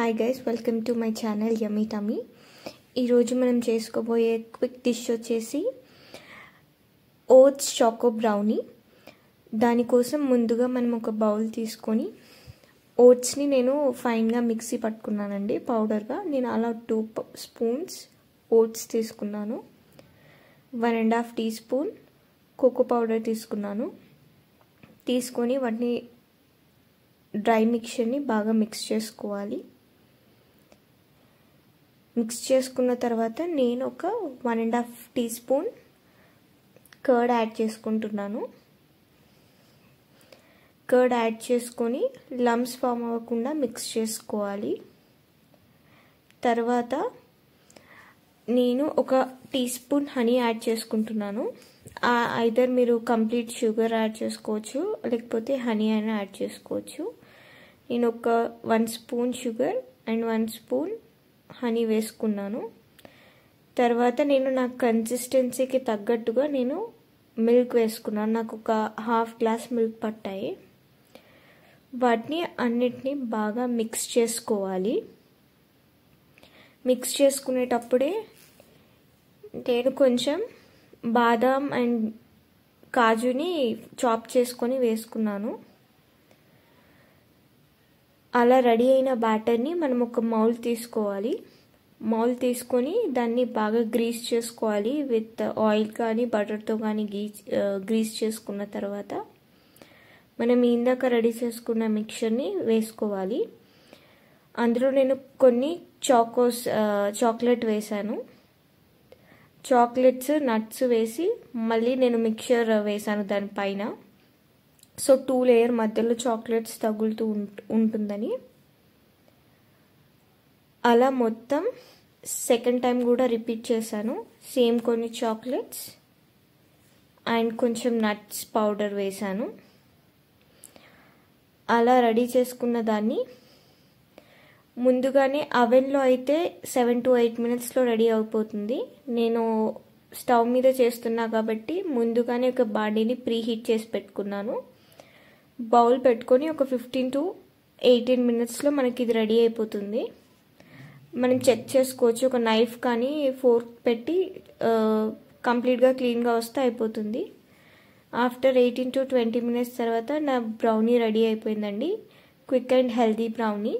Hi guys, welcome to my channel yummy tummy. ఈరోజు మనం చేసుకోబోయే క్విక్ డిష్ వచ్చేసి ఓట్స్ చాకో బ్రౌనీ. దానికోసం ముందుగా మనం ఒక బౌల్ తీసుకొని ఓట్స్ని నేను ఫైన్గా మిక్సీ పట్టుకున్నానండి, పౌడర్గా. నేను అలా 2 స్పూన్స్ ఓట్స్ తీసుకున్నాను. 1.5 టీ స్పూన్ కోకో పౌడర్ తీసుకున్నాను. తీసుకొని వాటిని డ్రై మిక్చర్ని బాగా మిక్స్ చేసుకోవాలి. మిక్స్ చేసుకున్న తర్వాత నేను ఒక 1.5 టీ స్పూన్ కర్డ్ యాడ్ చేసుకుంటున్నాను. కర్డ్ యాడ్ చేసుకొని లమ్స్ ఫామ్ అవ్వకుండా మిక్స్ చేసుకోవాలి. తర్వాత నేను ఒక టీ స్పూన్ హనీ యాడ్ చేసుకుంటున్నాను. ఐదర్ మీరు కంప్లీట్ షుగర్ యాడ్ చేసుకోవచ్చు, లేకపోతే హనీ అయినా యాడ్ చేసుకోవచ్చు. నేను ఒక 1 spoon sugar and 1 spoon honey వేసుకున్నాను. తర్వాత నేను నా కన్సిస్టెన్సీకి తగ్గట్టుగా నేను మిల్క్ వేసుకున్నాను. నాకు ఒక 1/2 గ్లాస్ మిల్క్ పట్టాయి. వాటిని అన్నిటినీ బాగా మిక్స్ చేసుకోవాలి. మిక్స్ చేసుకునేటప్పుడే నేను కొంచెం బాదాం అండ్ కాజుని చాప్ చేసుకొని వేసుకున్నాను. అలా రెడీ అయిన బ్యాటర్ని మనం ఒక మౌల్ తీసుకోవాలి. మౌల్ తీసుకొని దాన్ని బాగా గ్రీస్ చేసుకోవాలి. విత్ ఆయిల్ కానీ బటర్తో కానీ గ్రీస్ చేసుకున్న తర్వాత మనం ఇందాక రెడీ చేసుకున్న మిక్చర్ని వేసుకోవాలి. అందులో నేను కొన్ని చాక్లెట్ వేసాను. చాక్లెట్స్, నట్స్ వేసి మళ్ళీ నేను మిక్చర్ వేసాను దానిపైన. సో 2 లేయర్ మధ్యలో చాక్లెట్స్ తగులుతూ ఉంటుందని. అలా మొత్తం సెకండ్ టైం కూడా రిపీట్ చేశాను. సేమ్ కొన్ని చాక్లెట్స్ అండ్ కొంచెం నట్స్ పౌడర్ వేసాను. అలా రెడీ చేసుకున్న దాన్ని ముందుగానే అవెన్లో అయితే 7 to 8 మినిట్స్లో రెడీ అయిపోతుంది. నేను స్టవ్ మీద చేస్తున్నా కాబట్టి ముందుగానే ఒక బాండీని ప్రీ హీట్ చేసి పెట్టుకున్నాను. బౌల్ పెట్టుకొని ఒక 15 to 18 మినిట్స్లో మనకి ఇది రెడీ అయిపోతుంది. మనం చెక్ చేసుకోవచ్చు. ఒక నైఫ్ కానీ ఫోర్క్ పెట్టి కంప్లీట్గా క్లీన్గా వస్తే అయిపోతుంది. ఆఫ్టర్ 18 to 20 మినిట్స్ తర్వాత నా బ్రౌనీ రెడీ అయిపోయిందండి. Quick and healthy brownie.